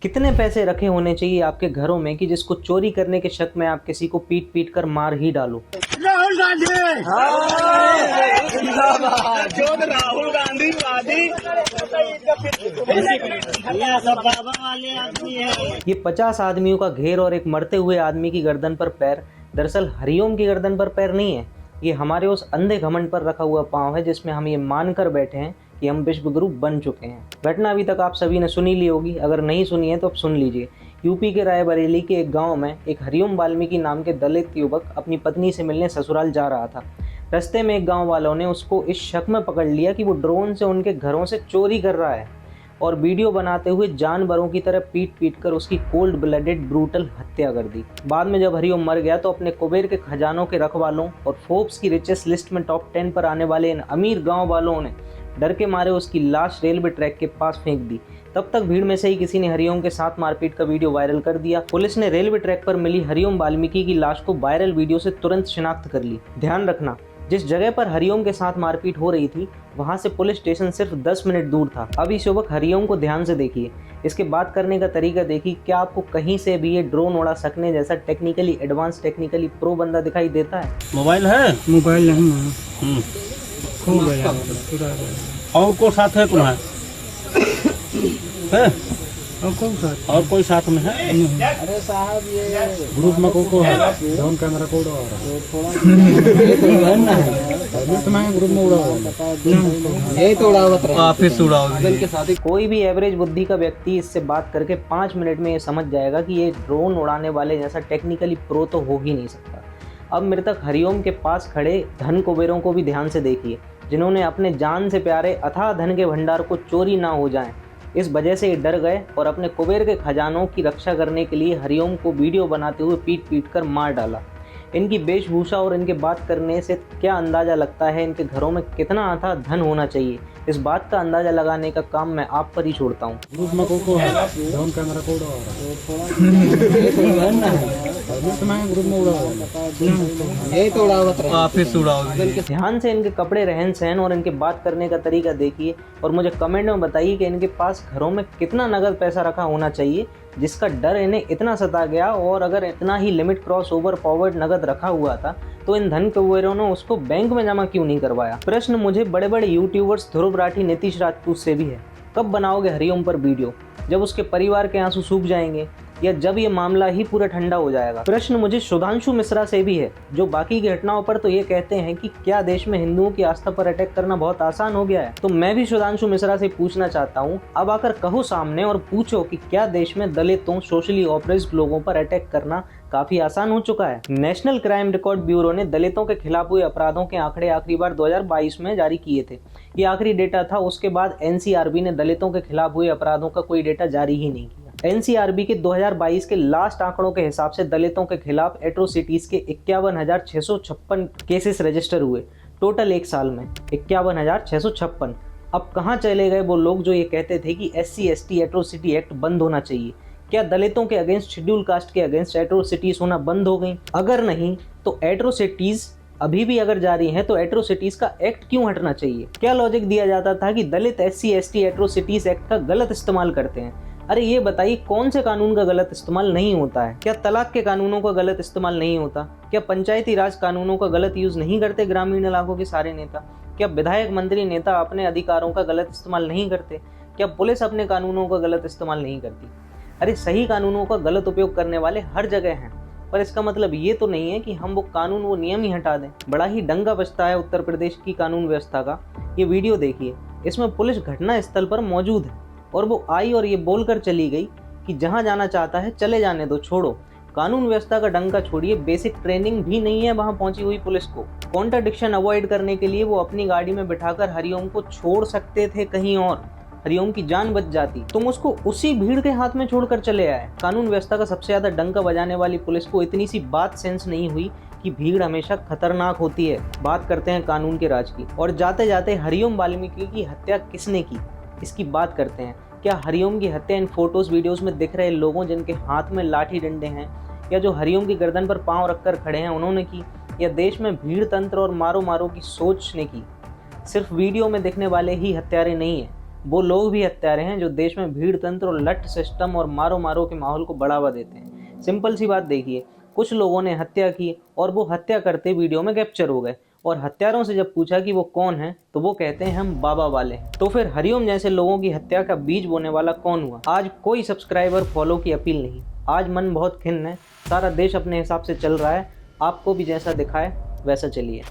कितने पैसे रखे होने चाहिए आपके घरों में कि जिसको चोरी करने के शक में आप किसी को पीट पीट कर मार ही डालो। राहुल गांधी राहुल गांधी सब बाबा वाले आदमी है। ये 50 आदमियों का घेर और एक मरते हुए आदमी की गर्दन पर पैर दरअसल हरिओम की गर्दन पर पैर नहीं है। ये हमारे उस अंधे घमंड पर रखा हुआ पाँव है जिसमें हम ये मानकर बैठे हैं कि हम विश्व गुरु बन चुके हैं। घटना अभी तक आप सभी ने सुनी ली होगी, अगर नहीं सुनी है तो अब सुन लीजिए। यूपी के रायबरेली के एक गांव में एक हरिओम वाल्मीकि नाम के दलित युवक अपनी पत्नी से मिलने ससुराल जा रहा था। रास्ते में एक गांव वालों ने उसको इस शक में पकड़ लिया कि वो ड्रोन से उनके घरों से चोरी कर रहा है और वीडियो बनाते हुए जानवरों की तरह पीट पीट कर उसकी कोल्ड ब्लडेड ब्रूटल हत्या कर दी। बाद में जब हरिओम मर गया तो अपने कुबेर के खजानों के रखवालों और फोर्ब्स की रिचेस्ट लिस्ट में टॉप 10 पर आने वाले इन अमीर गांव वालों ने डर के मारे उसकी लाश रेलवे ट्रैक के पास फेंक दी। तब तक भीड़ में से ही किसी ने हरिओम के साथ मारपीट का वीडियो वायरल कर दिया। पुलिस ने रेलवे ट्रैक पर मिली हरिओम वाल्मीकि की लाश को वायरल वीडियो से तुरंत शिनाख्त कर ली। ध्यान रखना, जिस जगह पर हरिओम के साथ मारपीट हो रही थी वहां से पुलिस स्टेशन सिर्फ 10 मिनट दूर था। अब इस युवक हरिओम को ध्यान से देखिए, इसके बात करने का तरीका देखिए। क्या आपको कहीं से भी ये ड्रोन उड़ा सकने जैसा टेक्निकली एडवांस टेक्निकली प्रो बंदा दिखाई देता है? मोबाइल है? मोबाइल नहीं है। खो गया और को साथ है? कौन है? और कौन सा और कोई साथ में है? अरे साहब ये ग्रुप में को है? ड्रोन कैमरा कोड ग्रुप में उड़ा यही तो उड़ावत रहा। ऑफिस उड़ाओ के साथ ही कोई भी एवरेज बुद्धि का व्यक्ति इससे बात करके 5 मिनट में ये समझ जाएगा कि ये ड्रोन उड़ाने वाले जैसा टेक्निकली प्रो तो हो ही नहीं सकता। अब मृतक हरिओम के पास खड़े धन कुबेरों को भी ध्यान से देखिए, जिन्होंने अपने जान से प्यारे अथाह धन के भंडार को चोरी ना हो जाए इस वजह से ये डर गए और अपने कुबेर के खजानों की रक्षा करने के लिए हरिओम को वीडियो बनाते हुए पीट पीट कर मार डाला। इनकी वेशभूषा और इनके बात करने से क्या अंदाज़ा लगता है इनके घरों में कितना अथाह धन होना चाहिए, इस बात का अंदाज़ा लगाने का काम मैं आप पर ही छोड़ता हूँ। ग्रुप में को है ड्रोन कैमरा कोड ग्रुप में उड़ा यही तो उड़ावत रहा। ऑफिस उड़ाओ। ध्यान से इनके कपड़े, रहन सहन और इनके बात करने का तरीका देखिए और मुझे कमेंट में बताइए कि इनके पास घरों में कितना नगद पैसा रखा होना चाहिए जिसका डर इन्हें इतना सता गया। और अगर इतना ही लिमिट क्रॉस ओवर फॉरवर्ड नगद रखा हुआ था तो इन धन कुबेरों ने उसको बैंक में जमा क्यों नहीं करवाया? प्रश्न मुझे बड़े बड़े यूट्यूबर्स ध्रुव राठी, नीतीश राजपूत से भी है। कब बनाओगे हरिओम पर वीडियो? जब उसके परिवार के आंसू सूख जाएंगे या जब ये मामला ही पूरा ठंडा हो जाएगा? प्रश्न मुझे सुधांशु मिश्रा से भी है, जो बाकी की घटनाओं पर तो ये कहते हैं कि क्या देश में हिंदुओं की आस्था पर अटैक करना बहुत आसान हो गया है। तो मैं भी सुधांशु मिश्रा से पूछना चाहता हूँ, अब आकर कहो सामने और पूछो कि क्या देश में दलितों, सोशली ऑप्रेस्ड लोगों पर अटैक करना काफी आसान हो चुका है? नेशनल क्राइम रिकॉर्ड ब्यूरो ने दलितों के खिलाफ हुए अपराधों के आंकड़े आखिरी बार 2022 में जारी किए थे। ये आखिरी डेटा था, उसके बाद एनसीआरबी ने दलितों के खिलाफ हुए अपराधों का कोई डेटा जारी ही नहीं किया। एनसीआरबी के 2022 के लास्ट आंकड़ों के हिसाब से दलितों के खिलाफ एट्रोसिटीज के 51,656 केसेस रजिस्टर हुए टोटल एक साल में। 51,656। अब कहाँ चले गए वो लोग जो ये कहते थे कि SC/ST एट्रोसिटी एक्ट बंद होना चाहिए? क्या दलितों के अगेंस्ट, शेड्यूल कास्ट के अगेंस्ट एट्रोसिटीज होना बंद हो गई? अगर नहीं तो एट्रोसिटीज अभी भी अगर जारी हैं तो एट्रोसिटीज का एक्ट क्यों हटना चाहिए? क्या लॉजिक दिया जाता था कि दलित SC/ST एट्रोसिटीज एक्ट का गलत इस्तेमाल करते हैं? अरे ये बताइए, कौन से कानून का गलत इस्तेमाल नहीं होता है? क्या तलाक के कानूनों का गलत इस्तेमाल नहीं होता? क्या पंचायती राज कानूनों का गलत यूज नहीं करते ग्रामीण इलाकों के सारे नेता? क्या विधायक, मंत्री, नेता अपने अधिकारों का गलत इस्तेमाल नहीं करते? क्या पुलिस अपने कानूनों का गलत इस्तेमाल नहीं करती? अरे सही कानूनों का गलत उपयोग करने वाले हर जगह हैं, पर इसका मतलब ये तो नहीं है कि हम वो कानून, वो नियम ही हटा दें। बड़ा ही डंगा बजता है उत्तर प्रदेश की कानून व्यवस्था का। ये वीडियो देखिए, इसमें पुलिस घटना स्थल पर मौजूद है और वो आई और ये बोलकर चली गई कि जहाँ जाना चाहता है चले जाने दो, छोड़ो। कानून व्यवस्था का डंका छोड़िए, बेसिक ट्रेनिंग भी नहीं है वहाँ पहुंची हुई पुलिस को। कॉन्ट्रडिक्शन अवॉइड करने के लिए वो अपनी गाड़ी में बिठाकर हरिओम को छोड़ सकते थे कहीं और, हरिओम की जान बच जाती। तुम उसको उसी भीड़ के हाथ में छोड़कर चले आए। कानून व्यवस्था का सबसे ज्यादा डंका बजाने वाली पुलिस को इतनी सी बात सेंस नहीं हुई कि भीड़ हमेशा खतरनाक होती है। बात करते हैं कानून के राज की, और जाते जाते हरिओम वाल्मीकि की हत्या किसने की इसकी बात करते हैं। क्या हरिओम की हत्या इन फोटोज वीडियोस में दिख रहे लोगों जिनके हाथ में लाठी डंडे हैं या जो हरिओम की गर्दन पर पांव रखकर खड़े हैं उन्होंने की, या देश में भीड़ तंत्र और मारो मारो की सोच ने की? सिर्फ वीडियो में दिखने वाले ही हत्यारे नहीं है, वो लोग भी हत्यारे हैं जो देश में भीड़ तंत्र और लट सिस्टम और मारो मारो के माहौल को बढ़ावा देते हैं। सिंपल सी बात देखिए, कुछ लोगों ने हत्या की और वो हत्या करते वीडियो में कैप्चर हो गए, और हत्यारों से जब पूछा कि वो कौन है तो वो कहते हैं हम बाबा वाले हैं। तो फिर हरिओम जैसे लोगों की हत्या का बीज बोने वाला कौन हुआ? आज कोई सब्सक्राइबर फॉलो की अपील नहीं, आज मन बहुत खिन्न है। सारा देश अपने हिसाब से चल रहा है, आपको भी जैसा दिखाए वैसा चलिए।